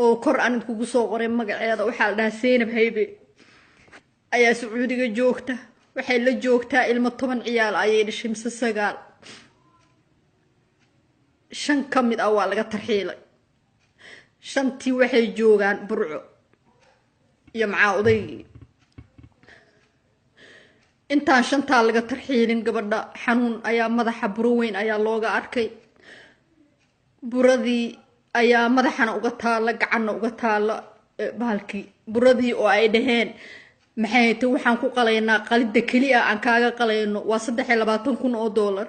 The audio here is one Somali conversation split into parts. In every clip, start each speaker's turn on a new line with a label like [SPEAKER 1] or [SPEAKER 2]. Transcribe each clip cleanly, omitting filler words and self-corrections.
[SPEAKER 1] oo kor aan kugu soo qoray magaceeda waxaa la dhahaa Zeynab Haybe ayaa Sacuudiga joogta waxay la joogtaa ilmo 10 ciyaal ayay dhashay mise 9 shan kamid ah waa laga tarxiilay shantii waxay joogaan Burco iyo macaa odaygii intaan shantaa laga tarxiilin gabadha xanuun ayaa madaxa buro weyn ayaa looga arkay buradii ayaa madaxana uga taala gacanna uga taala bahalkii buradii oo ay dhaheen maxay tahay waxaan ku qalaynaa qalida kaliya aan kaaga qalayno waa $23,000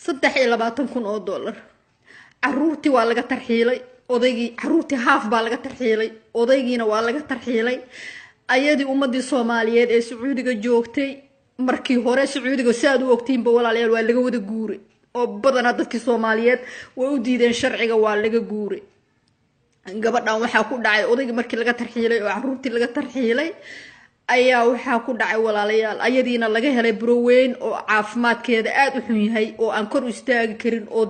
[SPEAKER 1] $23,000 caruurtii waa laga tarxiilay odaygii caruurtii haaf baa laga tarxiilay odaygiina waa laga tarxiilay ayadii ummadii Soomaaliyeed ee Sacuudiga joogtay markii hore Sacuudiga saad u ogtiinba walaalayaal waa laga wada guuray oo badana dadkii Soomaaliyeed way u diideen sharciga waa laga guuray gabadhan waxa ku dhacay odaygii markii laga tarxiilay oo caruurtii laga tarxiilay ayaa waxa ku dhacay walaalayaal ayadiina laga helay buro weyn oo caafimaadkeeda aad u xun yahay oo aan kor u istaagi karin oo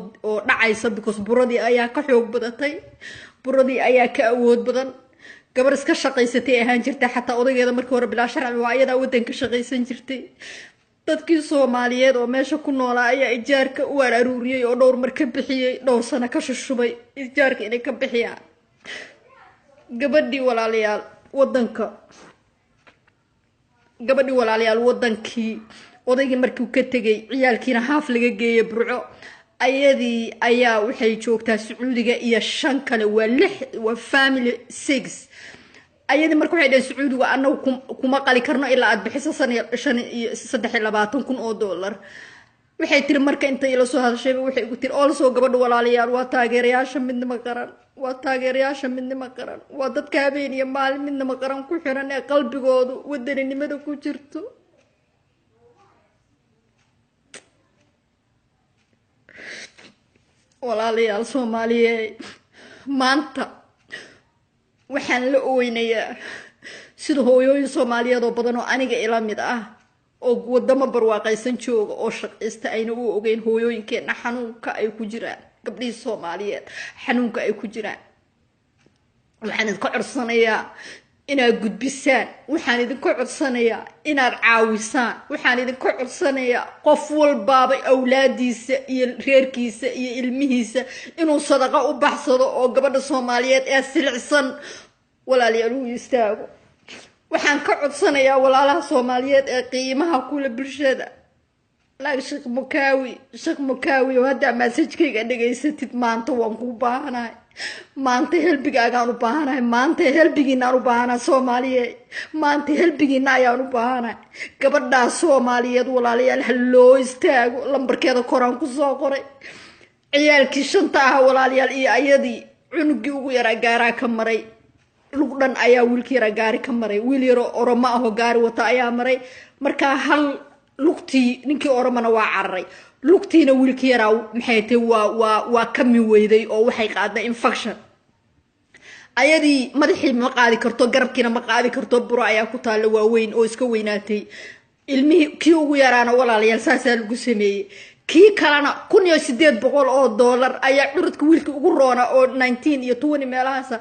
[SPEAKER 1] dhacaysa because buradii ayaa ka xoog badatay buradii ayaa ka awood badan gabar iska shaqaysatay ahaan jirtay xataa odaygeeda markii hore bilaa sharci waa ayada wadanka shaqaysan jirtay dadkii Soomaaliyeed oo meesha ku noolaa ayaa ijaarka u aruuriyay oo dhowr mar ka bixiyay dhowr sano ka shushubay ijaarka inay ka bixiyaan gabadhii walaalayaal wadankii odaygii markii ka tagay ciyaalkiina haaf laga geeyay Burco ayadii ayaa waxay joogtaa Sacuudiga iyo shan kale waa family 6 ayadii markii waxay dhaheen Sacuudiga anagu kuma qali karno ilaa aad bixiso $23,000 waxay tiri marka inta ila soo hadashay waxay ugu tiri oo soo gabadha walaalayaal waa taageerayaasha midnimo qaran waa dadka habeen iyo maalin midnimo qaran ku xiran ee qalbigoodu wadaninimada ku jirto walaalayaal Soomaaliyeed maanta waxaan la ooynayaa sida hooyooyin Soomaaliyeed oo badan oo aniga ila mid ah oo wadamo barwaaqaysan jooga oo shaqaysta ayna u ogeyn hooyooyinkeena xanuunka ay ku jiraan gabdhii Soomaaliyeed xanuunka ay ku jiraan waxaan idin ka codsanayaa inaad gudbisaan waxaan idin ka codsanayaa inaad caawisaan waxaan idin ka codsanayaa qof walbaaba awlaadiisa iyo reerkiisa iyo ilmihiisa inuu sadaqa u baxsado oo gabadha Soomaaliyeed ee silicsan walaalayaal u istaago waxaan ka codsanayaa walaalaha Soomaaliyeed ee qiimaha kula bulshada laga Sheekh Mukaawi oo hadda message-kayga dhageysatid maanta waan ku baahanahay maanta helbigaagaan u baahanahay maanta helbigiina u baahanahay Soomaaliyeed maanta helbigiina ayaan u baahanahay gabadha Soomaaliyeed walaalayaal loo istaago lambarkeeda koraan ku soo qoray ciyaalkii shanta ah walaalayaal iyo ayadii cunugii ugu yara gaaraa ka maray lugdhan ayaa wiilkii yara gaari ka maray wiil yaro Oromo ah oo gaari wata ayaa maray marka hal lugtii ninkii Oromana waa cararay lugtiina wiilkii yara maxay tahay waa kami weyday oo waxay qaaday infection ayadii madaxii ma qaadi karto garabkiina ma qaadi karto buro ayaa ku taala waaweyn oo iska weynaatay ilmihii kii ugu yaraana walaalayaal saasaa lagu sameeyay kii kalena $1,800 ayaa curudka wiilkii ugu roona oo 19 iyo 20 meelahaas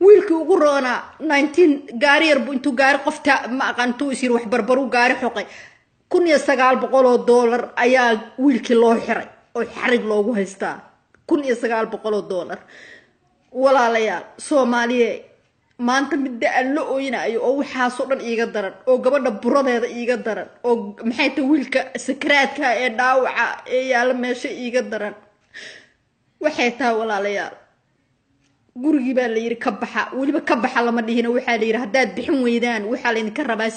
[SPEAKER 1] wiilkii ugu roona 19 gaari yar buu intuu gaari qofta ma aqaanto isir wax barbaru gaari xoqay $1,900 ayaa wiilkii loo xiray oo xarig loogu haystaa $1,900 walaalayaal Soomaaliyeed maanta midda aan la ooyinayo oo waxaas oo dhan iiga daran oo gabadha buradeeda iiga daran oo maxay tahay wiilka sakraadka ee dhaawaca ee yaala meesha iiga daran waxay tahay walaalayaal gurigii baa la yiri ka baxa waliba ka baxa lama dhihina waxa la yiri hadaad bixin weydaan waxa la idin ka rabaa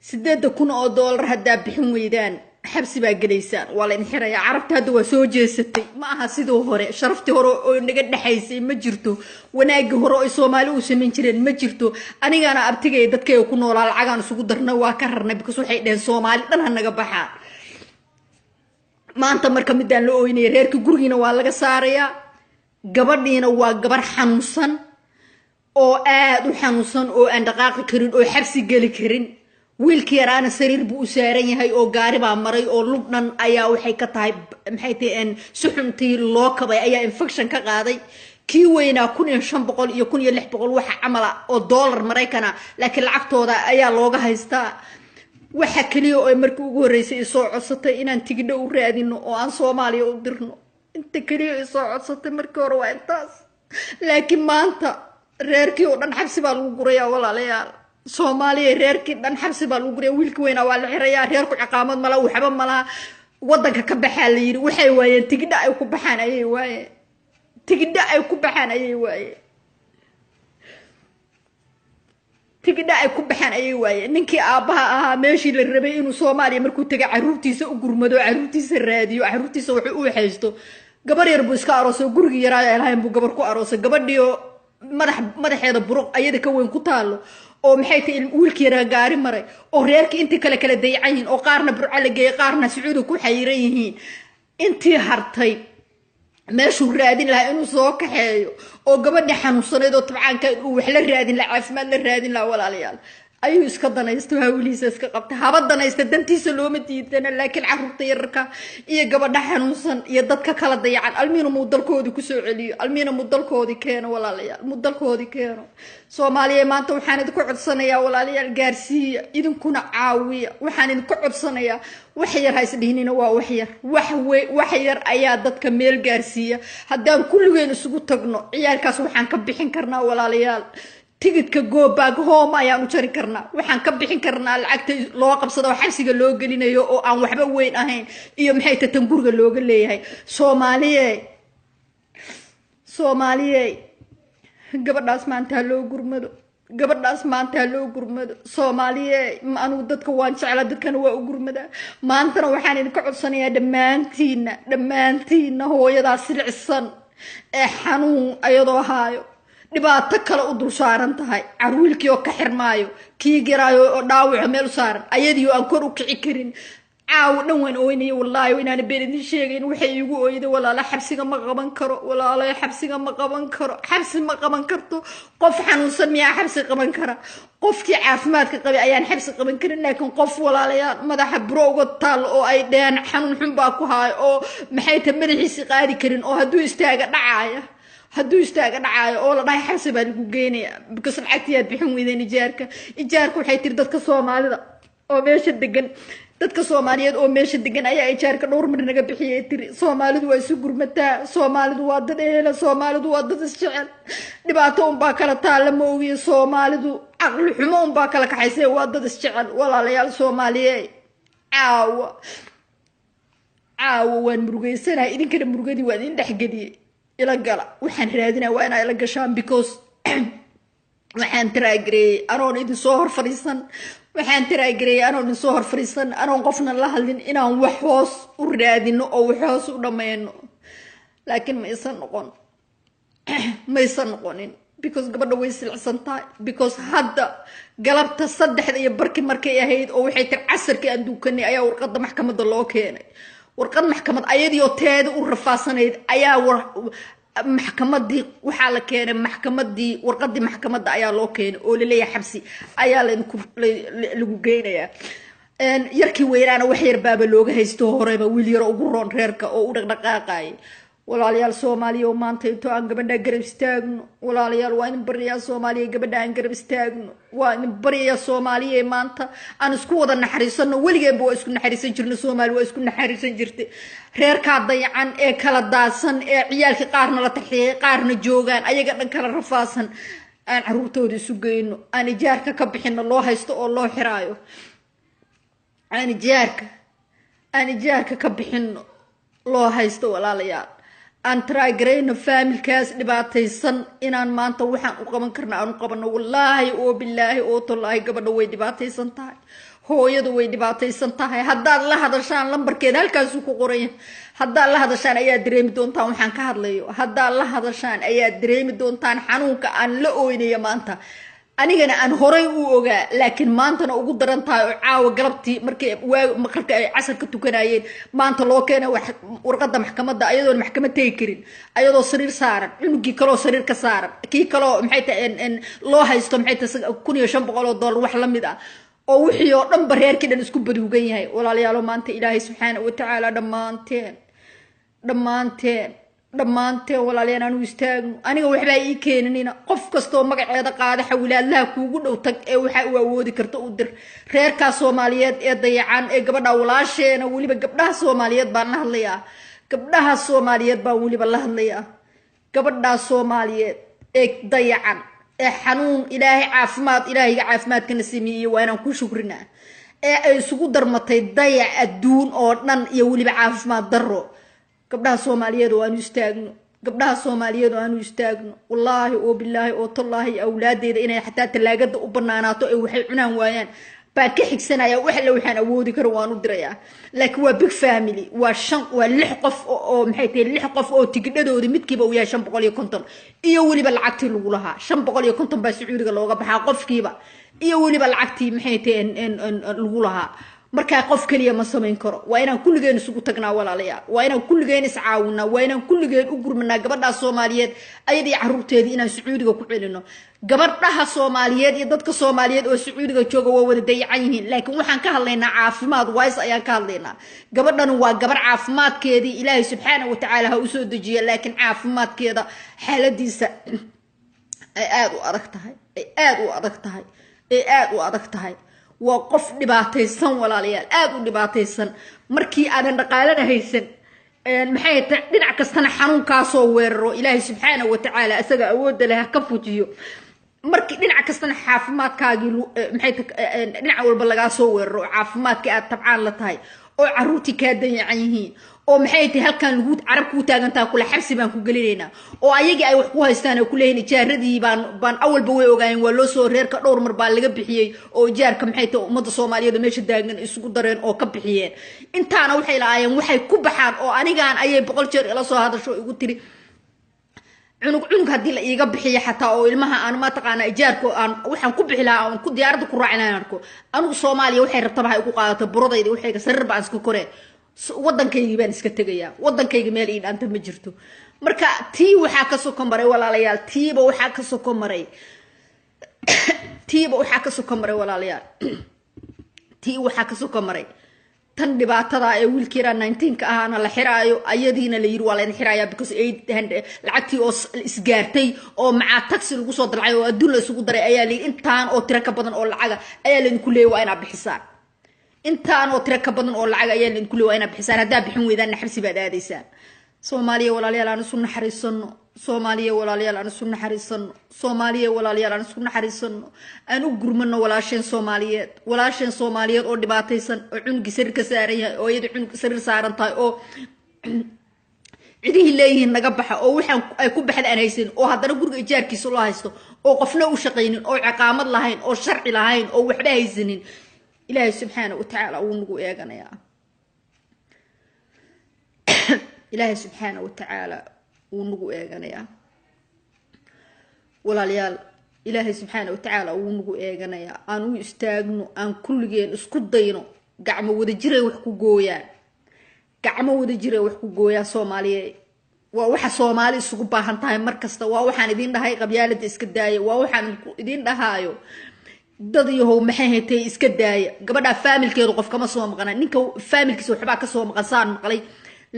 [SPEAKER 1] $8,000 hadaad bixin weydaan xabsi baa galeysaan waa la idin xirayaa carabta hadda waa soo jeesatay ma aha sidoo hore sharaftii hore oo naga dhaxaysay ma jirto wanaagii hore oo Soomaali u sameyn jireen ma jirto anigana abtigay dadkay ku noolaa lacagaan isugu darnay waa ka rarnay because waxay dhaheen Soomaali dhan naga baxaa maanta marka midaan la ooynay reerka gurigiina waa laga saarayaa gabadhiina waa gabar xanuunsan oo aad u xanuunsan oo aan dhaqaaqi karin oo xabsi gali karin wiilkii yaraana sariir buu u saaran yahay oo gaari baa maray oo lugdhan ayaa waxay ka tahay maxay tahay suxuntii loo kabay ayaa infection ka qaaday kii weynaa 1500 iyo 1600 waxa camal ah oo dollar Mareykan ah laakiin lacagtooda ayaa looga haystaa waxa kaliya oo markii ugu horeysay soo codsatay inaan tigidho u raadino oo aan Soomaaliya u dirno inta kaliya soo codsatay markii hore waa intaas laakiin maanta reerkii oo dhan xabsi baa lagu gurayaa walaalayaal Soomaaliya reerkii dhan xabsi baa lagu gurayaa wiilkii weynaa waa la xirayaa reerku ciqaamad mala waxba mala wadanka ka baxaa la yiri waxay waayeen tigidho ay ku baxaan ayay waayeen tigidho ay ku baxaan ayay waayeen tigidho ay ku baxaan ayay waayeen ninkii aabaha ahaa meeshii la rabay inuu Soomaaliya markuu tagay caruurtiisa u gurmado caruurtiisa raadiyo caruurtiisa wuxuu u haysto gabar yar buu iska aroosay guriga yaraa ee lahayn buu gabar ku aroosay gabadhiyo madaxeeda buruq ayada ka weyn ku taalo oo maxay tahay wiilkii yara gaari maray oo reerkii intii kala dayacan yihiin oo qaarna burca la geeyay qaarna Sacuudi ku xayiran yihiin intii hartay meeshuu raadin lahaa inuu soo kaxeeyo oo gabadhi xanuunsaneed oo tabcaanka uu wax la raadin la caafimaad la raadin la walaalayaal ayuu iska danaysto hawliisa iska qabta haba danaysta dantiisa looma diidana laakiin carruurta yararka iyo gabadha xanuunsan iyo dadka kala dayacan almiina mudalkoodi ku soo celiyo almiina mudalkoodi keeno walaalayaal mudalkoodi keeno Soomaaliya maanta waxaan idinku codsanayaa walaalayaal gaarsiiya idinkuna caawiya waxaan idinku codsanayaa wax yar hays dhihinina waa wax yar ayaa dadka meel gaarsiiya haddaan kulligeen isugu tagno ciyaalkaas waxaan ka bixin karnaa walaalayaal tigidka go back home ayaan u jari karnaa waxaan ka bixin karnaa lacagta loo qabsado xabsiga loo gelinayo oo aan waxba weyn ahayn iyo maxay tan guriga looga leeyahay Soomaaliye gabadhaas maanta loo gurmado Soomaaliye anu dadka waan jeclaa dadkana waa u gurmada maantana waxaan idinka codsanayaa dhammaantiina hooyadaas silcsan ee xanuun ayadoo haayo dhibaato kale u dul saaran tahay carwiilkii oo ka xirmaayo kii garaayo oo dhaawac meel saaran ayadii aan kor u kici karin caaw dhan weyn ooynay wallahi inaan beeridin sheegin waxay igu ooyday walaala xabsiga ma qaban karo xabsi ma qaban karto qof xanuunsan miyaa xabsi qaban kara qofkii caafimaadka qabay ayaan xabsi qaban karin laakiin qof walaalayaal madaxa buro uga taal oo ay dheen xanuun xun baa ku haay oo maxay ta madaxiisa qaadi karin oo hadduu istaaga dhacaayo oo la dhahay xabsi baa lagu geenayaa because lacagtiyaad bixin weydeen ijaarka waxay tiri dadka Soomaalida oo meesha degan dadka Soomaaliyeed oo meesha degan ayaa ijaarka dhowr mar naga bixiyay tiri Soomaalidu waa isu gurmataa Soomaalidu waa dad eela Soomaalidu waa dad isjecel dhibaato baa kala taala ma ogiyo Soomaalidu aqli xumo baa kala kaxaysay waa dad isjecel walaalayaal Soomaaliyeed caawa waan murugeysanahay idinkana murugadii waa idin dhaxgeliyay ila gala waxaan raadinaa waa inay la gashaan because waxaan tiraagreey anoon idin soo hor fariisan anoon qofna la hadlin inaan wax hoos u raadino oo wax hoos u dhameeyno laakiin ma isan noqonin because gabadha way silcsan tahay because hadda galabta 3 iyo barkii markay ahayd oo waxay tir casarkii aan duukanay ayaa warqadda maxkamadda loo keenay warqad maxkamad ayadii oo teeda u rafaasanayd ayaa maxkamadii waxa la keenay maxkamadii warqadii maxkamadda ayaa loo keenay oo la leeyahay xabsi ayaa lagu geenayaa yarkii weeraana wax yar baaba looga haysto horeba wiil yar ugu roon reerka oo u dhaqdhaqaaqay walaalayaal Soomaaliya oo maanta inta aan gabadha garab istaagno walaalayaal waa in bariyaa Soomaaliya gabadha aan garab istaagno waa in bariyaa Soomaaliya maanta aan isku wada naxariisano waligeeba waa isku naxariisan jirnay Soomaaliya waa isku naxariisan jirtay reerka dayacan ee kala daadsan ee ciyaalka qaarna la taxiyay qaarna joogan ayaga dhan kala rafaasan aan caruurtooda isu geeyno aan ijaarka ka bixino loo haysto oo loo xiraayo aan ijaarka ka bixino loo haysto walaalayaal aan tiraagreeyno familkaas dhibaataysan inaan maanta waxaan u qaban karnaa aan u qabano wallaahi oo billaahi oo tallaahi gabadha way dhibaataysan tahay hooyadu way dhibaataysan tahay haddaad la hadashaan lambarkeeda halkaas ku qoran yahay haddaad la hadashaan ayaa dareemi doontaan waxaan ka hadlayo haddaad la hadashaan ayaa dareemi doontaan xanuunka aan la ooynayo maanta anigana aan horay u ogaa laakiin maantana ugu daran tahay oo caawa galabtii markii maqalka ay casarka tukanayeen maanta loo keenay warqadda maxkamadda ayadoo maxkamad tagi karin ayadoo sariir saaran cunugii kaloo sariir ka saaran kii kaloo maxay tahay loo haysto maxay tahay $1500 wax la mid ah oo wixii oo dhan bareerkii dhan isku baduugan yahay walaalayaal maanta ilaahay subxaanahu wa tacaala dhammaanteen walaalayaal aanu istaagno aniga waxba ii keenanina qof kastoo magaceeda qaada xawilaadlaha kuugu dhow tag ee waxa uu awoodi karto u dir reerka Soomaaliyeed ee dayacan ee gabadha walaasheena waliba gabdhaha Soomaaliyeed baan la hadlayaa gabdhaha Soomaaliyeed baan waliba la hadlayaa gabadha Soomaaliyeed ee dayacan ee xanuun ilaahay caafimaadkana sameeyay waa inaan ku shukrinaa ee ay isugu darmatay dayac adduun oo dhan iyo waliba caafimaad darro gabdhaha Soomaaliyeed oo aanu istaagno wallahi oo billahi oo tallahi awlaadeeda inay xataa talaagada u banaanaato ee waxay cunaan waayaan baa ka xigsanaya waxaan awoodi karo waan u dirayaa laakiin waa big family waa 6 qof oo maxay tahay 6 qof oo tigidhadooda midkiiba uu yahay 550 iyo waliba lacagtii lagu lahaa 550 baa Sacuudiga looga baxaa qofkiiba iyo waliba lacagtii maxay tahay lagu lahaa marka qof kaliya ma sameyn karo waa inaan kulligeen isugu tagnaa walaalayaal waa inaan kulligeen is caawinaa waa inaan kulligeen u gurmanaa gabadha Soomaaliyeed ayadii caruurteedii inaan Sacuudiga ku celino gabadhaha Soomaaliyeed iyo dadka Soomaaliyeed oo Sacuudiga jooga waa wada dayacan yihiin laakiin waxaan ka hadlaynaa caafimaad ways ayaan ka hadlaynaa gabadhan waa gabar caafimaadkeedii Ilaahay subxaanahu wa tacaala ha u soo dejiyo laakiin caafimaadkeeda xaaladiisa ay aad u adag tahay waa qof dhibaataysan walaalayaal aad u dhibaataysan markii aadan dhaqaalana haysan maxay tahay dhinac kastana xanuunka soo weeraro Ilaahay subxaanahu wa tacaala asaga awood leh ka fujiyo markii dhinac kastana caafimaadkaagii maxay tahay dhinac walba laga soo weeraro caafimaadkii aad tabcaan la tahay oo caruurtii ka dayacan yihiin oo maxay tahay halkan lagu carab ku taagantaa kula xabsi baan ku galineynaa oo ayagii ay wax ku haystaan oo kuleeyeen ijaaradii baan awalba way ogaayeen waa loo soo reerka dhowr mar baa laga bixiyay oo ijaarka maxay tahay ummadda Soomaaliyeed meesha daagan isugu dareen oo ka bixiyeen intaana waxay laayeen waxay ku baxaan oo anigaan ayay 100 jeer ila soo hadasho igu tiri cunug hadii la iiga bixiyo xataa oo ilmaha aan ma taqaana ijaarku aan waxaan ku bixi lahaa aan ku diyaarada ku raacinaa arko anigu Soomaaliya waxay rabtaa waxay ugu qaadato buradayda waxay ka sarir baan isku koreen wadankayga baan iska tagayaa wadankayga meel ii dhaanta ma jirto marka tii waxa ka soo komaray walaalayaal tiiba waxa ka soo komaray walaalayaal tii waxa ka soo komaray tan dhibaatada ee wiilkiira 19 ka ahana la xiraayo ayadiina la yiri waa la xiraaya because 800 lacagtii oo isgaartay oo maca taxi lagu soo dalcay oo adduun la isugu daray ayaa li intaan oo tira ka badan oo lacaga ayaa la ku leeyahay waa ina bixisaan intaan oo tira ka badan oo lacaga ayaa la ku leeyahay waa ina bixisaan hadaa bixin weydaan xabsi baad aadaysaa Soomaaliya walaalayaal aan isku naxariisano aan u gurmano walaasheen Soomaaliyeed oo dhibaataysan oo cunugii sarir ka saaran yahay oo iyada cunug sarir saaran tahay oo cidii leeyihiin naga baxa oo waxaan ay ku baxda aan haysan oo haddana guriga ijaarkiisa loo haysto oo qofna u shaqeynin oo ciqaamad lahayn oo sharci lahayn oo waxba haysanin Ilaahay subxaanahu wa tacaala uu nagu eeganayaa إلهي سبحانه وتعالى ونقو إيغانيا والاليال إلهي سبحانه وتعالى ونقو إيغانيا أنو يستاغنو أن كل جين اسكد دينو قعمو ودا جيري وحكو قويا سوماليا ووحا سومالي اسكو باهان تاي مركزتا ووحان إدين دهاي قبيالة اسكدايا ووحان إدين دهايو dadiyoo maxay haytay iska daaya gabadha familkeedu qof kama soo maqana ninka familkiisa waxba ka soo maqasaan maqlay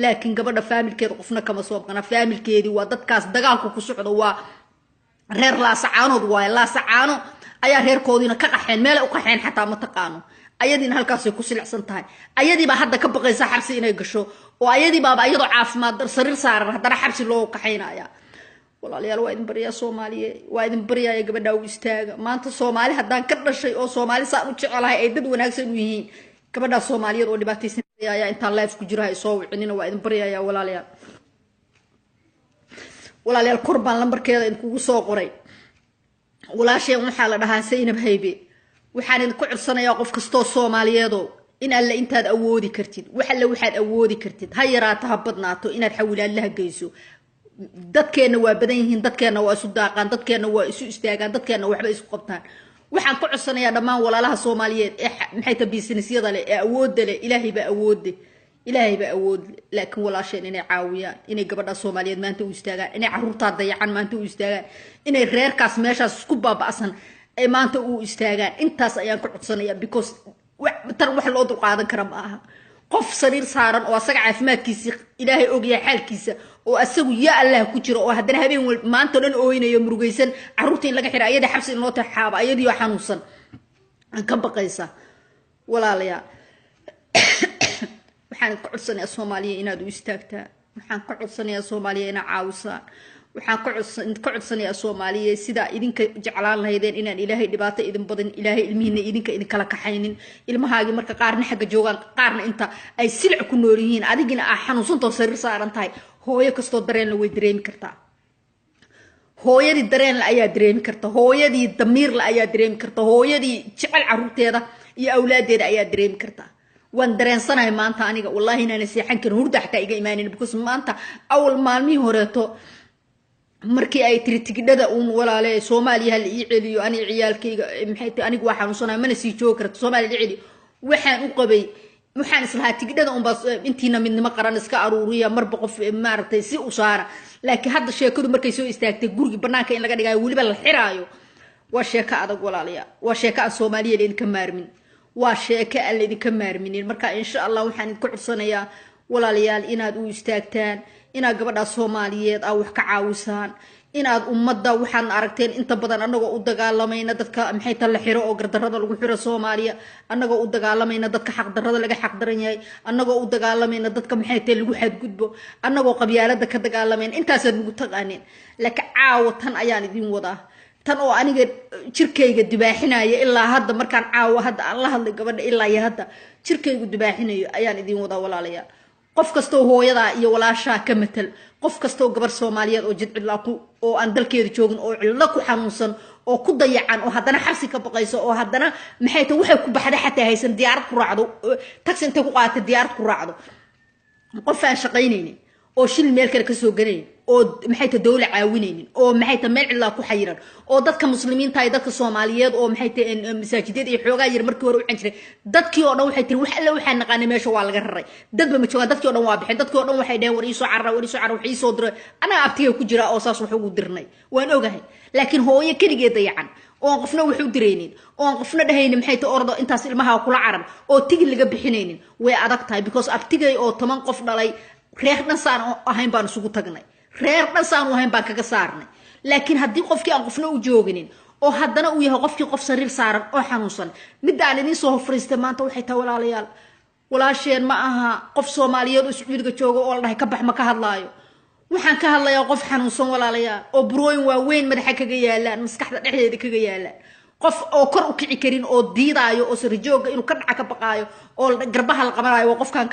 [SPEAKER 1] laakiin gabadha familkeedu qofna kama soo maqana familkeedi waa dadkaas dagaalku ku socdo waa reer la sacaanood waa la sacaano ayaa reerkoodina ka qaxeen meel u qaxeen xataa ma taqaano ayadina halkaas ay ku silacsan tahay ayadii baa hadda ka baqaysa xabsi inay gasho oo ayadii baa ayadoo caafimaad dar sarir saaran haddana xabsi loo qaxeynaya walaalayaal waa idin bariyaa Soomaaliye waa idin bariyaa gabadha u istaaga maanta Soomaali haddaan ka dhashay oo Soomaali saan u jecelahay ay dad wanaagsan u yihiin gabadha Soomaaliyeed oo dhibaataysan ayaa inta live ku jira ay soo wicnina waa idin bariyaa walaalayaal qurbaan lambarkeeda in kugu soo qoray walaasheen waxa la dhahaa Saynab Haybe waxaan idinku cirsanayaa qof kasto Soomaaliyeed in alla intaad awoodi kartid waxaad awoodi kartid ha yaraato ha badnaato inaad xawilaan la geyso dadkeena waa badan yihiin dadkeena waa isu daaqaan dadkeena waa isu istaagaan dadkeena waxba isku qabtaan waxaan ku codsanayaa dhamaan walaalaha Soomaaliyeed ee maxay ta businessyada leh ee awood leh Ilaahay baa awood laakiin walaasheen inay caawiyaan inay gabadha Soomaaliyeed maanta u istaagaan inay caruurta dayacan maanta u istaagaan inay reerkaas meeshaas isku baaba'san ay maanta uu istaagaan intaas ayaan ka codsanayaa because tan wax loo dulqaadan kara ma aha qof sariir saaran oo asaga caafimaadkiisa ilaahay ogyahay xaalkiisa oo asagu ya allah ku jiro oo haddana habeen maanta dhan ooynayo murugaysan carruurta in laga xira ayada xabsi in loo taxaaba ayadii oo xanuunsan aan ka baqaysa walaalayaal waxaan ka codsanayaa Soomaaliya inaad u istaagtaan waxaan ka codsanayaa Soomaaliya inaad caawisaan waxaan ka codsanayaa Soomaaliya sida idinka jeclaan lahaydeen inaan ilaahay dhibaato idin badan ilaahay ilmihiina idinka idin kala kaxaynin ilmahaagi marka qaarna xagga joogaan qaarna inta ay silic ku nool yihiin adigina ah xanuunsanto sariir saaran tahay hooyo kasto dareen la way dareemi kartaa hooyadii dareen la ayaa dareemi karta hooyadii damiir la ayaa dareemi karta hooyadii jecel carruurteeda iyo awlaadeeda ayaa dareemi karta waan dareensanahay maanta aniga wallahi inaan seexan karin hurda xataa iga imaanin because maanta awal maalmihii horeeto markii ay tiri tigidhada uun walaale Soomaaliya hal ii celiyo ani ciyaalkayga maxay tahay anigu waxaan u sanahay mana sii joogi karto Soomaaliya celi waxaan u qabay waxaan islahaa tigidhada uun bas intiina midnimo qaran iska aruuriya marba qof maartay si u saara laakiin hadda sheekadu markay soo istaagtay guriga banaanka in laga dhigayo waliba la xiraayo waa sheeko adag walaalayaal waa sheeko aan Soomaaliya idinka maarmin waa sheeko aan idinka maarminin marka insha Allah waxaan idinku codsanayaa walaalayaal inaad u istaagtaan inaad gabadha Soomaaliyeed ah wax ka caawisaan inaad ummadda waxaan aragteen inta badan anagoo u dagaalamayna dadka maxay tan la xiro oo gardarrada lagu xiro Soomaaliya anagoo u dagaalamayna dadka xaq darrada laga xaq daran yahay anagoo u dagaalamayna dadka maxay tan lagu xadgudbo anagoo qabyaalada ka dagaalamayna intaas aad ugu taqaaneen laakiin caawatan ayaan idin wadaa tan oo aniga jirkayga dibaaxinaya ilaa hadda markaan caawo hadda aan la hadlay gabadha ilaa iyo hadda jirkaygu dibaaxinayo ayaan idin wadaa walaalayaal qof kasto hooyada iyo walaasha ka metel qof kasto gabar Soomaaliyeed oo jidcila ku oo aan dalkeeda joogin oo cilad ku xanuunsan oo ku dayacan oo haddana xabsi ka baqayso oo haddana maxay tahay waxay ku baxday xataa haysan diyaarad ku raacdo taxi inta ku qaatay diyaarad ku raacdo qof aan shaqaynaynin oo shil meel kale ka soo galeen oo maxay tahay dawlad caawinaynin oo maxay tahay meel cilad ku xayiran oo dadka muslimiinta ay dadka Soomaaliyeed oo maxay tahay masaajidada iyo xoogaa yar markii hore u canjiray dadkii oo dhan waxay tiri wax alla waxaan naqaanay meesha waa laga raray dadba ma joogaan dadkii oo dhan waa bixin dadkii oo dhan waxay dhaheen war ii soo carra wax ii soo diray ana abtiga ku jira oo saas wax ugu dirnay waan ogahay laakiin hooyo kaligeed dayacan oo qofna wax u direenin oo qofna dhahaynin maxay tahay ordo intaas ilmaha kula carab oo tigi laga bixinaynin way adag tahay because abtigay oo 10 qof dhalay reer dhan saan ahayn baan isugu tagnay reer dhan saan ahayn baan kaga saarnay laakiin haddii qofkii aan qofna u jooginin oo haddana uu yahay qofkii qof sariir saaran oo xanuunsan mid aan idin soo fariistay maanta waxay tahay walaalayaal walaasheen ma aha qof Soomaaliyeed oo iskuulka jooga oo la dhahay ka bax ma ka hadlaayo waxaan ka hadlayaa qof xanuunsan walaalayaal oo burooyin waaweyn madaxa kaga yaalaan maskaxda dhexdeeda kaga yaalaan qof oo kor u kici karin oo diidaayo oo sarjooga inuu ka dhaca ka baqaayo oo garbaha la qabanayo qofkan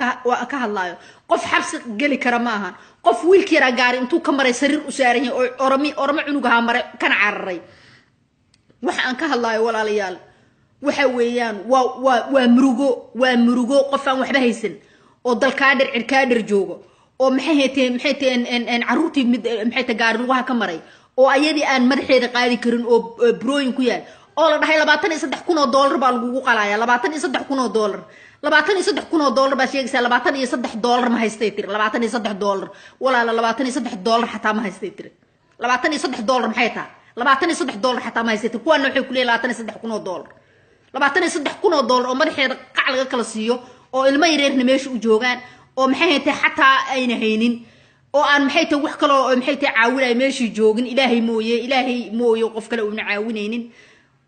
[SPEAKER 1] ka hadlaayo qof xabsi gali kara ma aha qof wiilkii yara gaari intuu ka maray sariir u saaran yahay oo orama cunugaha maray kana cararay waxa aan ka hadlaayo walaalayaal waxa weeyaan waa murugo qof aan waxba haysan oo dalka cirka joogo oo maxay tahay caruurtii mid maxay tahay gaari lugaha ka maray oo ayadii aan madaxeeda qaadi karin oo brooyin ku yaal oo la dhahay $23,000 baa lagu qalaya $23,000 $23,000 baa sheegaysaa $23 ma haystay tir $23 walaala $23 xataa ma haystay tir $23 maxay tahay $23 xataa ma haystay kuwana waxay ku leeyahay $23,000 $23,000 oo madaxeeda qac laga kala siiyo oo ilmo yareerna meesha u joogaan oo maxay tahay xataa ayna haynin oo aan maxay tahay wax kale oo maxay tahay caawinay meeshii joogin ilaahay mooye qof kale uu caawinaynin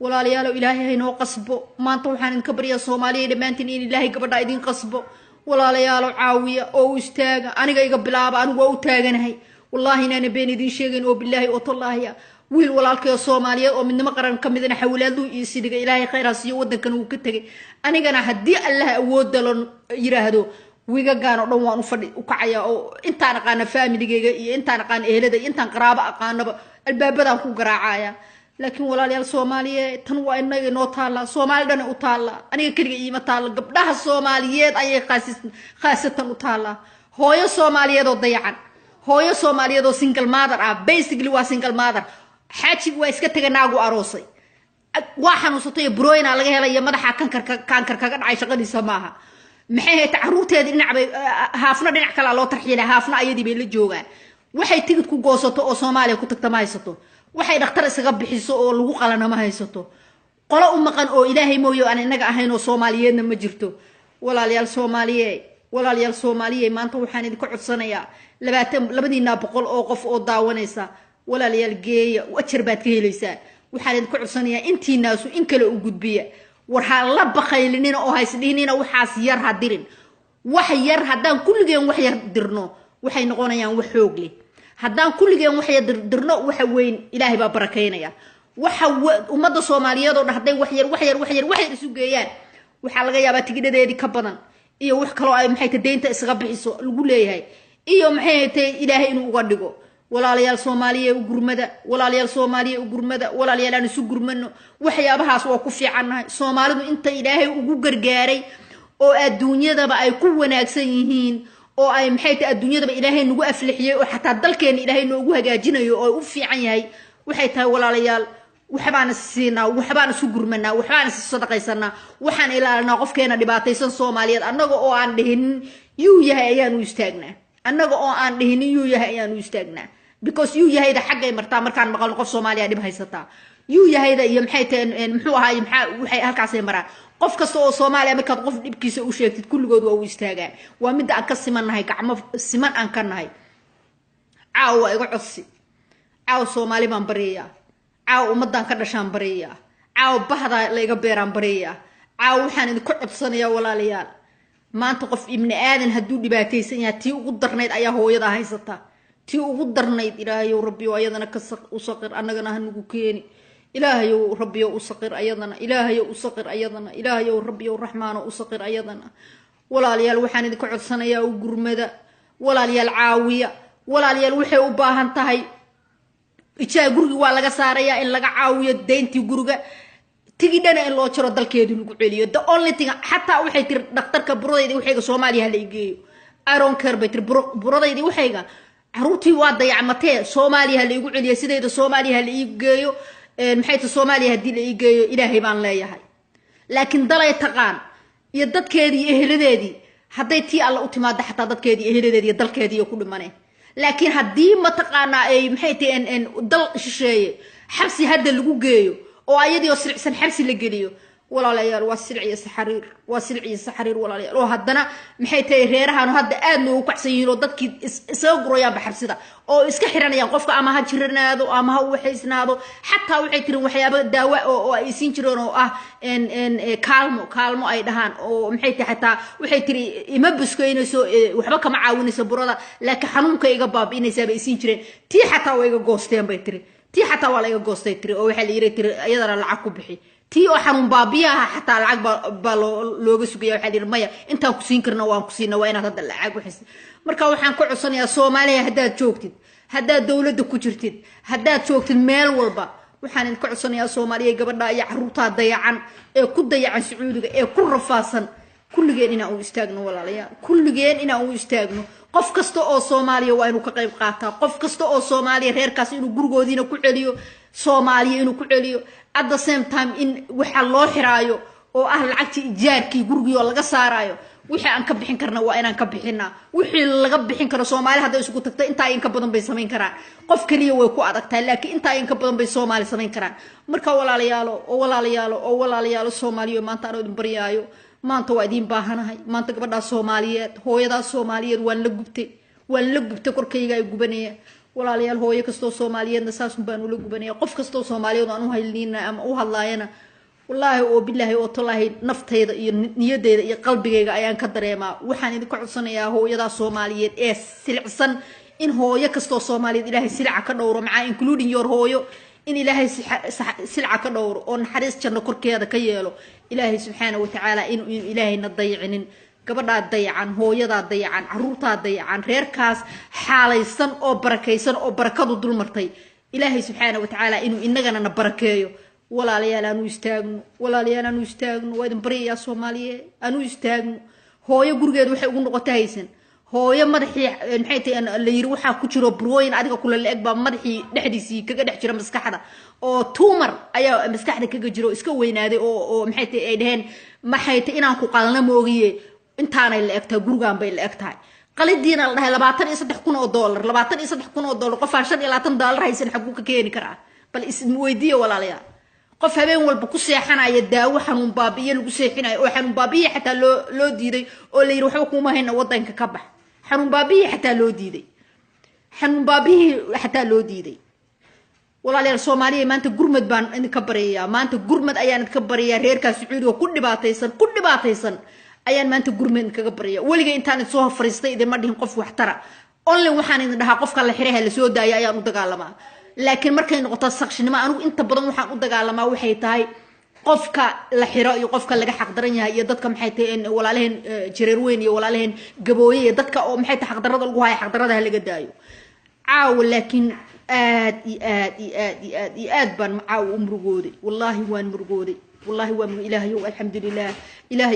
[SPEAKER 1] walaalayaal ilaahay hayno qasbo maanta waxaan idinka bariyaa Soomaaliya dhamaantiin in ilaahay gabadha idin qasbo walaalayaal caawiya oo istaaga aniga iga bilaaba anigu waa u taaganahay wallahi inaan been idin sheegin oo billahi oo tallaahi wiil walaalkay Soomaaliyeed oo midnimo qaran ka midna xawlaadu ii sidiga ilaahay khayraas iyo wadankan uu ka tagay anigana hadii Allah awood dalon yiraahdo wiiga gaano dhan waan u fadhi u kacaya oo intaan aqaan family-geyga iyo intaan aqaan ehelada intaan qaraabo aqaanaba albaabada ku garaacaya laakiin walaalayaal Soomaaliyeed tan waa inaga noo taala Soomaalidana u taala aniga kaliya iima taala gabdhaha Soomaaliyeed ayay khaasatan u taala hooyo Soomaaliyeed oo dayacan hooyo Soomaaliyeed oo single mother ah basically waa single mother xaajigu waa iska taganaagu aroosay waa xanuunsatay brooyina laga helay madaxa kankar kaga dhacay shaqadiisa maaha maxay hay tacaruurteeda dhinac bay haafna dhinac kale loo tarxiilay haafna ayadii bay la joogaan waxay tigid ku goosato oo Soomaaliya ku tagta ma haysato waxay dhakhtar isaga bixiso oo lagu qalana ma haysato قلا مقن أو إلهي مويو أنا نجا هينو صوماليين ما جرتو ولا ليال صومالية ما أنتوا حاني كعد صنايع لبدينا بقول أوقف أو داونيسا ولا ليال جي وأشربات كيليسا وحاني كعد صنايع أنتي ناس وإنك لو وجود بيا ورها لب خيلنا أو هيسديننا وحاسير هديرن وحير هدان كل جيم وحير درنو وحي نقونا يعني وحوجلي هدان كل جيم وحير درنو وحوين إلهي ببركينا يا ومدى صوماليات هدان وحير سوقيان وحلقة يا بتجد ديري كبنا إيوه وحكلوا أي محيط الدين تسقب حسوا الجولة هاي إيوه محيط إلهي إنه وقدقوا ولا ليال صومالية وجرمدة ولا ليال صومالية وجرمدة ولا ليال أنا سوق منه وحيا بها سوا كفي عنها صومالي أنت إلهي وجر جاري أو الدنيا ده بقى يكون وناكسينهين أو أي محيط الدنيا ده إلهي إنه وقف لحية وحتى ضل إلهي إنه وجه جاجنا أو وفي عنها وحيتها ولا ليال وحبان السينا وحبان سجر منا وحبان الصدقة يسنا وحن إلى نقف كنا دباتيسن صوماليات أنا جو عندهن يهيان ويستغنى أنا جو عندهن يهيان ويستغنى because يهيدا حاجة مرتا كان مقال نقف صوماليا دي بهايستا يهيدا يمحيت محوها يمحى وحي هالكاسي مرا قف كستو صوماليا مركا قف دبكيس وشيكت كل جود ويستغنى ومد أكسمان هاي كعم سمان أنكرنا هاي عاو يقعصي عاو صومالي بامبريا عاو مدان كدشان بريا عاو بحدا ليغا بيران بريا عاو waxaan idinku codsanaya walaalayaal maanta qof ibn aadan haduu dhibaataysan yahay tii ugu darneed ayaa hooyada haysata tii ugu darneed ilaahay rabbi oo ayadana ka saqir annagana hanugu keeni ilaahay rabbi oo saqir ayadana ilaahay oo saqir ayadana ilaahay rabbi oo raxmaan oo saqir ayadana walaalayaal waxaan idinku codsanaya u gurmada walaalayaal caawiya walaalayaal waxay u baahan tahay إيشا جورج ولا جساريا إن لقى عاوية دينتي جورجا تيجي دنا إن الله شرط دلكيدو نقوليه the only thing حتى وحي تر دكتور كبرودي دي وحيجا سومالي هلا يجيو I don't care بيتر برودي دي وحيجا عروتي وادا يعمتها سومالي هلا يقوليه سيدا إذا سومالي هلا يجيو محيط سومالي هدي اللي يجيو إلهي بان لا يهاي لكن دلا يتقان يدد كيدي إهل دي حديتي الله أتماد حتى دد كيدي إهل دي يدل كيدي يكون منه لكن هدي ما تقانا أي محيتي إن ضل شيء حبسي هذا اللي جوجيو أو أيدي وسرع سن حبسي اللي جريو ولا لا يار وسرعي سحرير ولا لا يار هدنا محيتي غيرها إنه هذا أنه وكحسين ودك سوقرو يا بحبسي ده أو إسكحرنا ينقفك أما هجرنا هذا أما هو حسنا هذا حتى وحيتي وحيا دواء أو يسينجرون إن كالمو أي دهان أو محيتي حتى وحيتي يمبس كينو سو وحبك معاون يسبرنا لكن حنون كيجا باب إني سبب يسينجرين تي حتى ويجا جوستين بيتري تي حتى ولا يجا جوستين تري أو حلي يرتري يدر العقب بحي تي وحنون بابيها حتى العقب باللوجو سقيا وحدي المية أنت كسين كرنا وان كسينا وين هذا العقب وحس مركا وحن كل عصني الصومالية هداد شوكتد هداد دولة كوجرتد هداد شوكتد ميل والبا وحن كل عصني الصومالية قبلنا يحروتها ضيعان كل ضيعان سعودي كل رفاسا كل جين إنا أو يستاجنوا ولا ليا كل جين إنا أو يستاجنوا قف كستو أو صوماليا وينو كقيب قاتا قف كستو أو صوماليا غير كاس إنه جرجو دينا كل عليو صوماليا إنه كل عليو at the same time إن وحلا حرايو أو أهل عكتي جاركي جرجو ولا قصارايو وحي أنك بحين كرنا وأنا أنك بحنا وحي لقب بحين كرنا صومالي هذا يسقط تكتا أنت أنك بدن بيسمين كران قف كليه ويكو عدك لكن أنت أنك بدن بيسومالي سمين كران مركا ولا ليالو صوماليو ما أنت أرود بريايو ما أنت وادين باهنا هاي ما أنت قبضة صوماليات هو يدا صوماليات وان لقبتي كركي جاي جبنيه ولا ليال هو يكستو صوماليات نساس بانو لقبنيه قف كستو صوماليات وأنو هايلينا أم أو هاللاينا والله وبالله وطلعه نفتي نيدي قلبي أيان كدريما وحنا ذكر عصنيا هو يدا صوماليات سلعسن إن هو يكستو صوماليات إلهي سلعة كدور معاه including your هويو إن إلهي سلعة كدور أون حريص كنا كركي هذا كيالو إلهي سبحانه وتعالى إن إلهي نضيعن قبل ضيعان هو يدا ضيعان عروتا ضيعان ريركاس حاليسن أو بركيسن أو بركض دول مرتي إلهي سبحانه وتعالى إنه إننا نبركيو ولا ليال أنو يستاجنوا ويدن بريا صومالية أنو يستاجنوا هو يجرجد وحي يقول نقطعيسن هو يمدحي نحيتي أن اللي يروحها كتير بروين عادي كل اللي أكبر مدحي نحديسي كجد حجر مسكحة أو تومر أيوة مسكحة كجرو إسكوين هذه أو محيتي أيدهن محيتي إنا قالنا موجية أنت أنا اللي أكتر جرجان بين اللي أكتر قليل دينا الله لبعتني يصدق كونه $1 لبعتني يصدق كونه $1 قف عشان $10 هيسن حقوق كيني كرا بل اسم ويديه ولا ليا qof habeen walba ku seexanaya daawo xanuun baabiye lagu seexinayo oo xanuun baabiye xataa loo diiday oo la yiri waxba kuma hayna wadanka ka bax xanuun baabiye xataa loo diiday xanuun baabiye xataa loo diiday walaalayaal Soomaaliya maanta gurmad baan idinka bariyaa maanta gurmad ayaan idinka bariyaa reerka Sacuudiga ku dhibaataysan ayaan maanta gurmad kaga bariyaa waliga intaan soo fariistay idin ma dhihin qof wax tara only waxaan idin dhahaa qofka la xirahay la soo daayay ayaan u dagaalamaa laakiin markay noqoto saqshinimo anigu inta badan waxaan u dagaalamaa waxay tahay qofka la xiro iyo qofka laga xaq daran yahay iyo dadka maxay tahay walaalaheen jireer weyn iyo walaalaheen gabooye iyo dadka oo maxay tahay xaq darrada lagu hayo xaq darrada laga daayo caaw laakiin aad baan caaw umrugooday wallahi waan murugooday والله وامر إلهي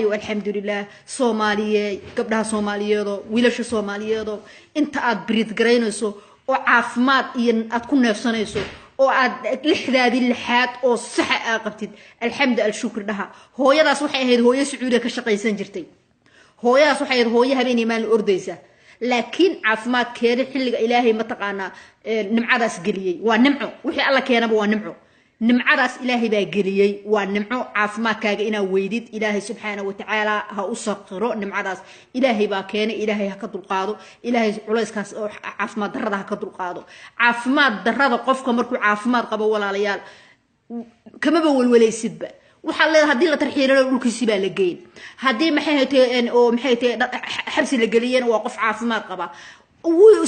[SPEAKER 1] والحمد لله صومالية قبلها صومالية ويلش صومالية أنت عاد بريد جرينسو وعافمات ين أتكون نفسنيسو وعاد لحذا اللحات أو صح قبتد الحمد الشكر لها هو يدا صحيح هذا هو يسعودك الشقي سنجرتي هو يدا صحيح هو يهبيني مال الأرديسة لكن عافمات كير حل إلهي متقانا نمعدس قليي ونمعو وحي الله كينا بوا نمعو نمعدس إلهي باقليي ونمعو عافمات كاقا إنا ويديد إلهي سبحانه وتعالى ها أسقرو نمعدس إلهي باكينا إلهي هكذا القادو إلهي عليس كاس عافمات درده هكذا القادو عافمات درده قفك مركو عافمات قبا ولا ليال كما بول ولا يسبه وحال هدي لا ترحيره dhulka siba la geyn hadii maxay tahay oo maxay tahay xabsi la galiyeen waa qof caafimaad qaba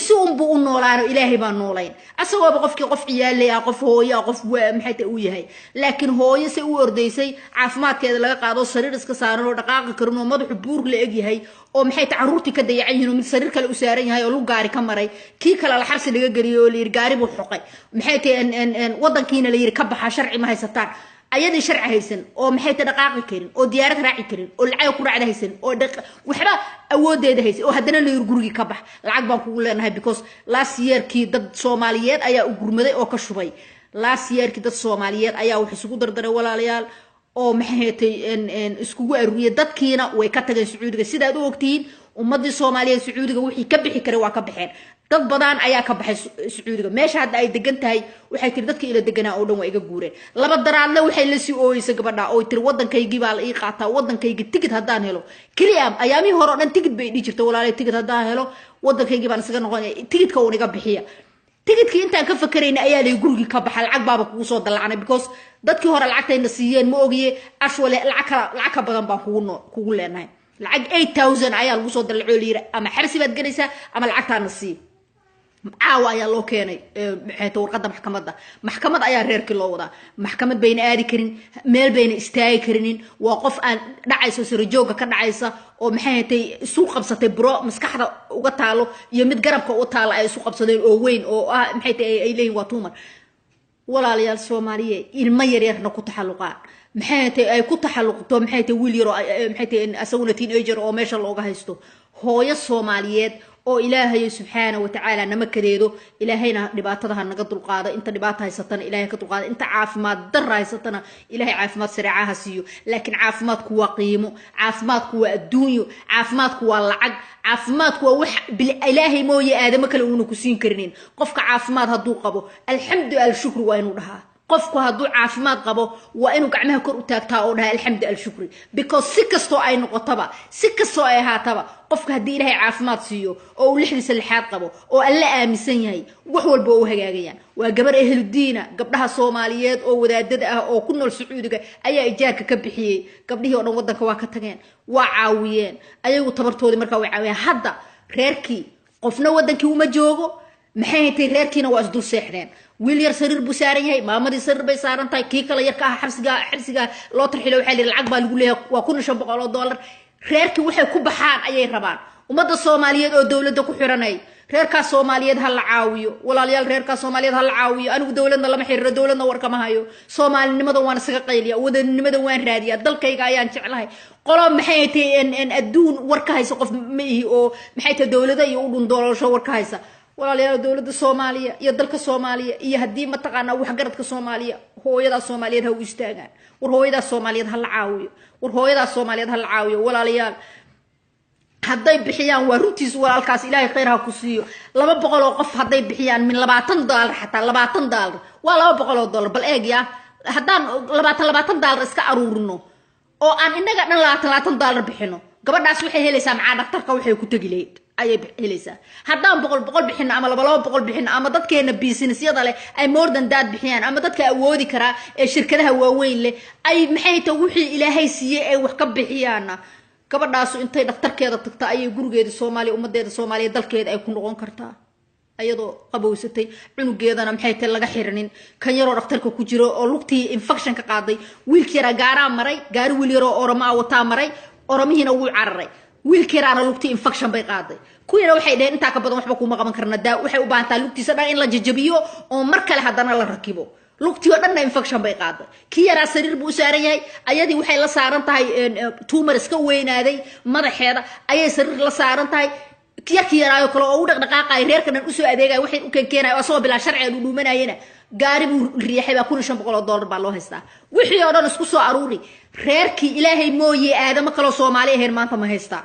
[SPEAKER 1] si uu u noolaano ilaahay baa noolayn asagoo qofkii qof ciyaal ah qof hooyo qof maxay tahay uu yahay laakiin hooyo si uu ordaysay caafimaadkeeda laga qaado sariir iska saaran oo dhaqaaqi karin oo madaxu buur la eg yahay oo maxay tahay caruurtii ka dayacan mid sariir kale u saaran yahay oo lu gaari ka maray kii kale la xabsi laga galiyo oo liir gaari buu xoqay maxay tahay wadankiina la yiri ka baxa sharci ma haysataan ayadii sharci haysan oo maxay ta dhaqaaqi karin oo diyaarad raaci karin oo lacag ku raacda haysan oo waxba awoodeeda haysan oo haddana la gurigi ka bax lacag baan kugu leenahay because last year kii dad Soomaaliyeed ayaa u gurmaday oo ka shubay last year kii dad Soomaaliyeed ayaa wax isugu dardaray walaalayaal oo maxay tahay iskugu aruriyay dadkiina way ka tageen Sacuudiga sidaad u ogtiin ummadii Soomaaliyeed Sacuudiga wixii ka bixi karay waa ka baxeen dad badan ayaa ka baxay Sacuudiga meesha hadda ay degan tahay waxay tiri dadkii ila deganaa oo dhan waa iga guureen laba daraadle waxay la sii ooyisay gabadha oo tiri wadankaygi baa la ii qaataa wadankaygi tigid hadaan helo kaliya ayaami hore oo dhan tigid bay dhigi jirtay walaalay tigid hadaan helo wadankaygi baan isaga noqonay tigidka uu iga bixiya tigidkii intaan ka fakarayna ayaa la gurigi ka baxay lacag baaba kugu soo dalacnay because dadkii hore lacagtayna siiyeen ma ogiye ashwale lacag ka badan baan kugu leenahay lacag 8000 ayaa lagu soo dalaco liira ama xabsi baad galaysaa ama lacagtaana sii caawa ayaa loo keenay maxay tahay warqadda maxkamadda ayaa reerkii loo wadaa maxkamad bayna aadi karin meel bayna istaagi karinin waa qof aan dhacayso sir jooga ka dhacaysa oo maxay tahay isu qabsatay bro maskaxda uga taalo iyo mid garabka u taalo ay isu qabsadeen oo weyn oo maxay tahay ay leeyihiin waa tuumar walaalayaal Soomaaliyeed ilma yaryarna ku taxalluqaan maxay tahay ay ku taxalluqto maxay tahay wiil yar maxay tahay asaguna teenager oo meesha looga haysto hooyo Soomaaliyeed oo ilaahay subhanahu wa ta'ala nama kadeedo ilaahayna dhibaatadaha naga dulqaado inta dhibaato haysatana ilaahay ka dulqaado inta caafimaad darra haysatana ilaahay caafimaad sariicaha siiyo laakiin caafimaadku waa qiimo caafimaadku waa adduunyo caafimaadku waa lacag caafimaadku waa wax bil ilaahay mooye aadama kale uu ku siin karinin qofka caafimaad haduu qabo alxamdu shukru waa inuu dhahaa qofku haduu caafimaad qabo waa inuu gacmaha kor u taagtaa oo dhaha alxamdu shukri because si kasto ay noqotaba si kasto ay haataba qofka hadii ilaahay caafimaad siiyo oo lixdiisa lixaad qabo oo alla aaminsan yahay wax walba oo hagaagayaan waa gabar ehlu diina gabdhaha Soomaaliyeed oo wadaadada ah oo ku nool Sacuudiga ayaa ijaarka ka bixiyay gabdhihii oo dhan wadanka waa ka tageen waa caawiyeen ayagu tabartoodii markaa way caawiyeen hadda reerkii qofna wadankii uma joogo maxay tahay reerkiina waa isdul seexdeen wiil yar sariir buu saaran yahay maamadii sariir bay saaran tahay kii kale yarka ah xabsiga loo tarxilo waxa la lacag baa lagu leeyahay waa $500 reerkii waxay ku baxaan ayay rabaan ummadda Soomaaliyeed oo dawladda ku xiranay reerka Soomaaliyeed hal caawiyo walaalayaal reerka Soomaaliyeed hal caawiyo anigu dawladna lama xiriiro dawladna war kama hayo Soomaalinimada waan isaga qayliya wadanimada waan raadiya dalkayga ayaan jeclahay qolo maxay tahay adduun war ka hayso qof ma ihi oo maxay tahay dawladda iyo u dhundoolasho war ka haysa walaalayaal dawladda Soomaaliya iyo dalka Soomaaliya iyo hadii ma taqaana wax garadka Soomaaliya hooyada Soomaaliyeed ha u istaagaan war hooyada Soomaaliyeed hal caawiyo war hooyada Soomaaliyeed hal caawiyo walaalayaal hadday bixiyaan waa runtiis walaalkaas ilaahay khayr ha ku siiyo 200 oo qof hadday bixiyaan min $20 xataa $20 waa $200 bal eeg ya haddaan labaatan daalar iska aruurino oo aan inaga dhan $20 bixino gabadhaas waxay helaysaa macaa dhaqtarka waxay ku tagi lahayd ayay helaysaa haddaan boqol bixino ama laba bixino ama dadkeena businessyada leh ay more than that bixiyaan ama dadka awoodi karaa ee shirkadaha waaweyn leh ay maxay tahay wixii ilaahay siiyay ay wax ka bixiyaana gabadhaas intay dhaqtarkeeda tagta ayay gurigeeda Soomaaliya ummadeeda Soomaaliya dalkeeda ay ku noqon kartaa ayadoo qabowsatay cunugeedana maxay tahay laga xirinin kan yaroo dhaqtarka ku jiro oo lugtii infection ka qaaday wiilkii yara gaaraa maray gaari wiil yaroo oroma wata maray oromihina wuu cararay wiilkii yaraana lugtii infection bay qaaday kuwiina waxay dhaheen inta ka badan waxba kuma qaban karna daa waxay u baahan tahay lugtiisa dhan in la jajabiyo oo mar kale hadana la rakibo lugtii oo dhan infection bay qaaday kii yaraa sariir buu saaran yahay ayadii waxay la saaran tahay tumor iska weynaaday madaxeeda ayay sariir la saaran tahay kiyarkii yaraayo kale oo u dhaqdhaqaaqay reerkan u soo adeegay waxay u keenay oo soo bilaa sharci u dhuumanayna gaari buu riixay ba $1500 baa loo haystaa wixii oo dhan isku soo aruuri reerkii ilaahay mooyee aadama kale Soomaali ahayn maanta ma haystaa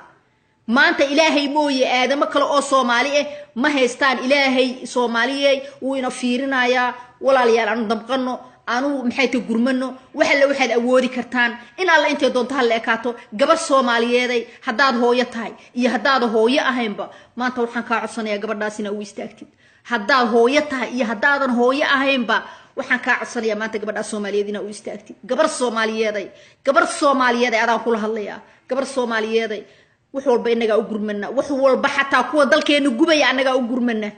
[SPEAKER 1] maanta ilaahay mooyee aadama kale oo Soomaali ah ma haystaan ilaahay Soomaaliyeey uu ina fiirinayaa walaalayaal aan damqano aanu maxay tahay gurmano waxa la waxaad awoodi kartaan in alla intee doonto hal ekaato gabar Soomaaliyeeday hadaad hooyo tahay iyo hadaad hooyo ahaynba maanta waxaan ka codsanayaa gabadhaas inay u istaagtid hadaad hooyo tahay iyo hadaadan hooyo ahaynba waxaan ka codsanayaa maanta gabadhaas Soomaaliyeed inay u istaagtid gabar Soomaaliyeeday adaan kula hadlayaa gabar Soomaaliyeeday wax walba inaga u gurmana wax walba xataa kuwa dalkeena gubaya anaga u gurmana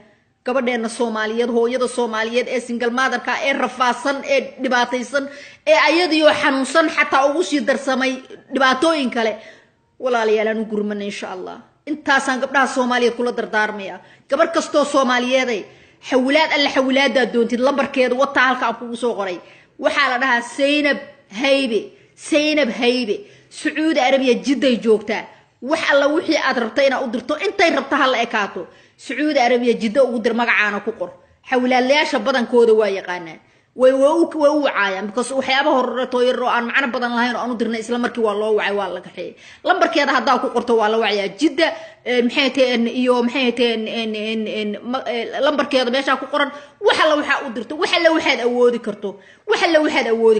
[SPEAKER 1] gabadheena Soomaaliyeed hooyada Soomaaliyeed ee single mother-ka ee rafaasan ee dhibaataysan ee ayadiyo xanuunsan xataa ugu sii darsamay dhibaatooyin kale walaalayaal aan u gurmana insha Allah intaasaan gabdhaha Soomaaliyeed kula dardaarmaya gabar kasto Soomaaliyeed ay xawlaad doontid lambarkeeda wata halka aan kugu soo qoray waxa la dhahaa Zainab Haybe Saudi Arabia Jidda joogtaa wax alla wixii aad rabtay inaad u dirto intay rabto hal ekaato Saudi Arabia Jidda ugu dir magacaana ku qor xawlaalayaasha badankooda waa yaqaanaan way caayaan because waxyaabo hore tooyaro aan macna badan lahayn oo aanu dirnay isla markii waa loo wacay waa la gaxay lambarkeeda hadaa ku qorto waa la wacayaa Jidda maxay tahay iyo maxay tahay lambarkeeda meesha ku qoran waxa la waxa u dirto waxa la waxaad awoodi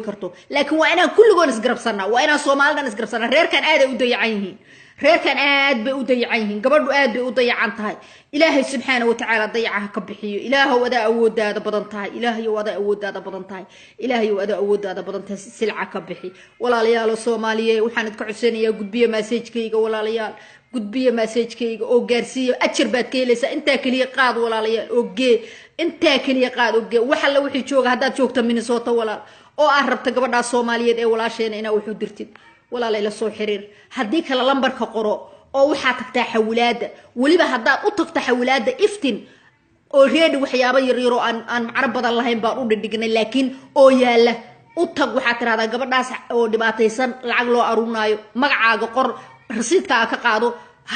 [SPEAKER 1] karto laakiin waa inaan kulligoon isgarabsanaa waa inaan Soomaalidan isgarabsanaa reerkan aad ay u dayacan yihiin reerkan aad bay u dayacan yihiin gabadhu aad bay u dayacan tahay ilaahay subhanahu wa ta'ala dayacaha ka bixiyo ilaahu wada awoodaada badan tahay ilaahay wada awoodaada badan tahay silca ka bixi walaalayaal Soomaaliyeed waxaan idka codsanayaa gudbiye message-kayga walaalayaal gudbiye message-kayga oo gaarsiiyo ajir baad ka helaysaa inta kaliya qaad walaalayaal oo gee waxa la wixii jooga hadaad joogto Minnesota walaal oo aan rabta gabadha Soomaaliyeed ee walaasheena inaa wuxuu dirtid walaalayaal la soo xiriir hadii kala lambarka qoro oo waxa tagtaa xawlaada waliba hadaad u tagto xawlaada iftin oo reedi waxyaabo yar yar oo aan macna badan lahayn baan u dhignay laakiin oo yaala u tag waxa tiraahdaa gabadhaas oo dhibaataysan lacag loo aruunaayo magacaaga qor rasiidka ka qaado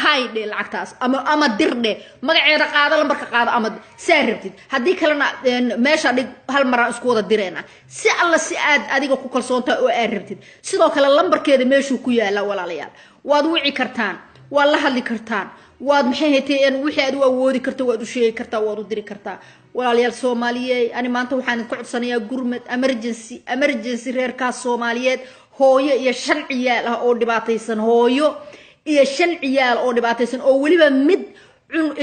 [SPEAKER 1] hayde lacagtaas ama dirdhe magaceeda qaado lambarka qaado ama saarabtid hadii kalena meesha dhig hal mar isku wada direena si alla si aad adiga ku kalsoontaa oo aad rabtid sidoo kale lambarkeeda meeshu ku yaala walaalayaal waad wici kartaan waa la hadli kartaan waad maxay heeteen wixii aad u awoodi karto waad u sheegi kartaa waad u diri kartaa walaalayaal Soomaaliyeed ani maanta waxaan ku codsanayaa gurmad emergency reerka Soomaaliyeed hooyo iyo 5 ciyaal ah oo dhibaataysan hooyo iyo 5 ciyaal oo dhibaataysan oo waliba mid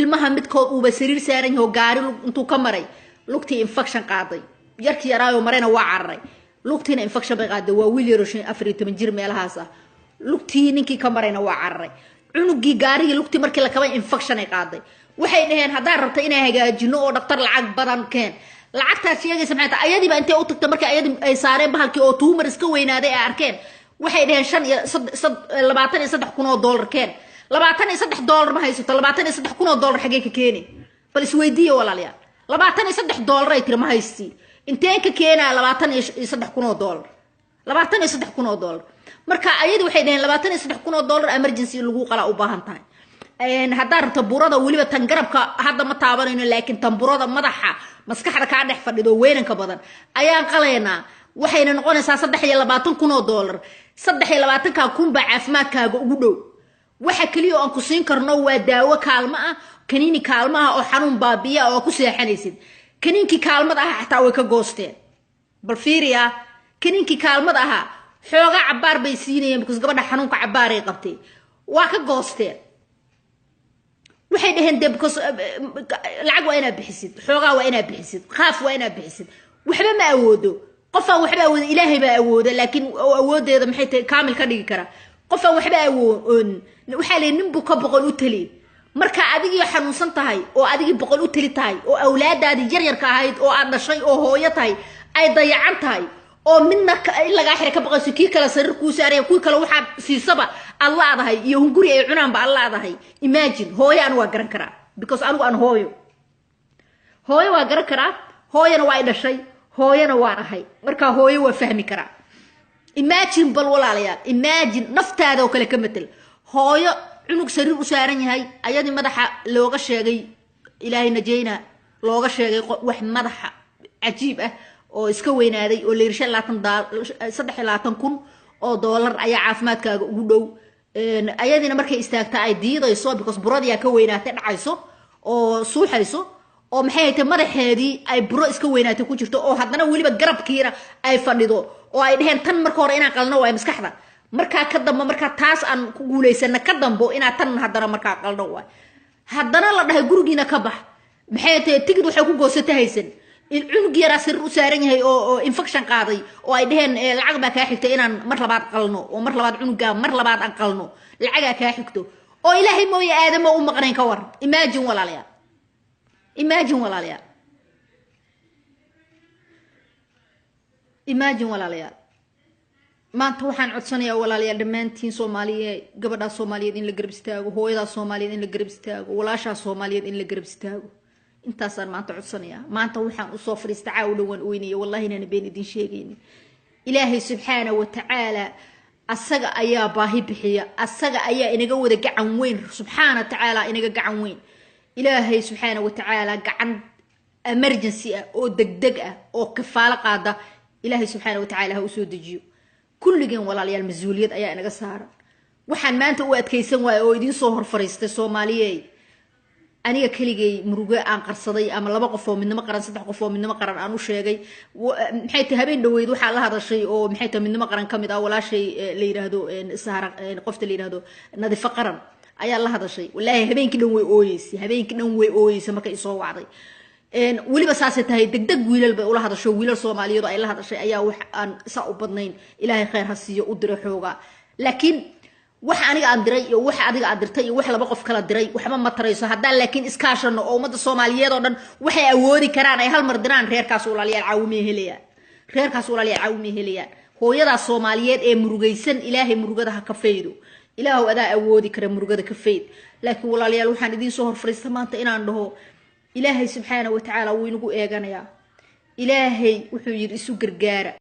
[SPEAKER 1] ilmaha midkood uu basariir saaran yahay gaari intuu ka maray lugtii infection qaaday yarkii yaraayo marayna waa cararay lugtiina infection bay qaaday waa wiil yar oo 14 jir meelahaas ah lugtii ninkii ka marayna waa cararay cunugii gaariga lugtii markii la kabay infection ay qaaday waxay dhaheen hadaa rabta inay hagaajino oo dhaqtar lacag badan keen lacagtaas sheegaysa maxay tahay ayadii baa intee u tagtay markii ayadii ay saareen bahalkii oo tumor iska weynaaday ay arkeen waxay dhaheen $23,000 keen $23 ma haysato $23,000 xagee ka keeni bal isweydiiyo walaalayaal $23 ay tiri ma haysti intee ka keenaa $23,000 marka ayadii waxay dhaheen $23,000 emergency lagu qala u baahan tahay hadaa rabta burada waliba tan garabka hadda ma taabanayno laakiin tan burada madaxa maskaxda ka dhex fadhido weynanka badan ayaan qaleynaa waxayna noqonaysaa $23,000 $23,000 baa caafimaadkaaga ugu dhow waxa kaliya aan ku siin karno waa daawo kaalmo ah kaniini kaalmo ah oo xanuun baabiya oo ku seexanaysid kaniinki kaalmada ah xataa way ka goosteen bal fiiriya kaniinkii kaalmada ahaa xoogaa cabaar bay siinayeen because gabadha xanuunka cabaaray qabtay waa ka goosteen waxay dhaheen dee because lacag waa inaad bixisid xoogaa waa inaad bixisid qaaf waa inaad bixisid waxba ma awoodo qofaan waxba awoodo ilaahay baa awooda laakiin awoodeeda maxay tahay kaamil ka dhigi kara qofaan waxba awoon waxaa leeyahay nin buu ka boqol u tali marka adigii xanuunsan tahay oo adigii boqol u tali tahay oo awlaadaadii yaryarka ahayd oo aad dhashay oo hooyo tahay ay dayacan tahay oo midna lagaa xira ka baqayso kii kale sariir kuu saaraya kuwii kale waxaad siisaba alla adahay iyo hunguri ay cunaanba alla adahay imagine hooyo anu waa garan karaa because anigu aan hooyo waa garan karaa hooyana waa ay dhashay hooyana waan ahay marka hooyo waa fahmi karaa imagine bal walaalayaal imagine naftaada oo kale ka matal hooyo cunug sariir u saaran yahay ayadii madaxa looga sheegay ilaahay najeyna looga sheegay wax madaxa cajiib ah oo iska weynaaday oo leersha 3,000 oo dollar ayaa caafimaadkaaga ugu dhow ayadina markay istaagtaa ay diidayso because buradiya ka weynaatay dhacayso oo suuxayso oo maxay tahay madaxeedii ay buro iska weynaatay ku jirto oo haddana waliba garabkiina ay fadhido oo ay dhaheen tan marka hore inaan qalno waa maskaxda marka ka dambe marka taas aan ku guuleysana ka dambo inaan tan haddana marka qalno waa haddana la dhahay gurigiina ka bax maxay tahay tigid waxay ku goosatay haysan cunug yara sir u saaran yahay oo infection qaaday oo ay dhaheen lacag baa ka xigtay inaan mar labaad qalno oo mar labaad cunuga mar labaad aan qalno lacag ka xigto oo ilaahay mooy aadamo u maqnayn ka war imagine walaalayaal maanta waxaan codsanayaa walaalayaal dhammaantiin Soomaaliyeed gabadha Soomaaliyeed in la garab istaago hooyada Soomaaliyeed in la garab istaago walaasha Soomaaliyeed in la garab istaago intaasaan maanta codsanayaa maanta waxaan u soo fariistay caawda waan weynay wallahi inaan been idin sheegaynin ilaahay subhanahu wa ta'ala asaga ayaa baahi bixiya asaga ayaa inaga wada gacan weyn subhanahu wa ta'ala inaga gacan weyn ilaahay subhanahu wa ta'ala gacan emergency oo degdeg ah oo kafaala qaada ilaahay subhanahu wa ta'ala ha u soo dejiyo kulligeen walaalayaal mas'uuliyad ayaa inaga saaran waxaan maanta u adkeysan waay oo idin soo hor fariistay Soomaaliyeed aniga kaligay muruga aan qarsaday ama laba qof oo midnimo qaran saddex qof oo midnimo qaran aan u sheegay maxay tahay habeen dhaweyd waxa la hadashay oo maxay tahay midnimo qaran kamid ah walaashay la yiraahdo sahara qofta la yiraahdo nadifa qaran ayaa la hadashay wallahi habeenkii dhan way ooyisay markay soo wacday waliba saasay tahay degdeg wiilal bay ula hadasho wiilal Soomaaliyeed ay la hadashay ayaa wax aan isa u badnayn ilaahay khayr ha siiyo u diray xooga laakiin wax aniga aan diray iyo wax adiga aad dirtay iyo wax laba qof kala diray waxba ma tarayso haddaan laakiin iskaashano oo umada Soomaaliyeed oo dhan waxay awoodi karaan ay hal mar diraan reerkaas walaalayaal caawimay helayaan hooyada Soomaaliyeed ee murugaysan ilaahay murugada ha ka faydo ilaahu adaa awoodi kara murugada ka fayd laakiin walaalayaal waxaan idin soo horfariistay maanta inaan dhaho ilaahay subhanahu wa ta'ala wuu inagu eeganayaa ilaahay wuxuu yiri isu gargaara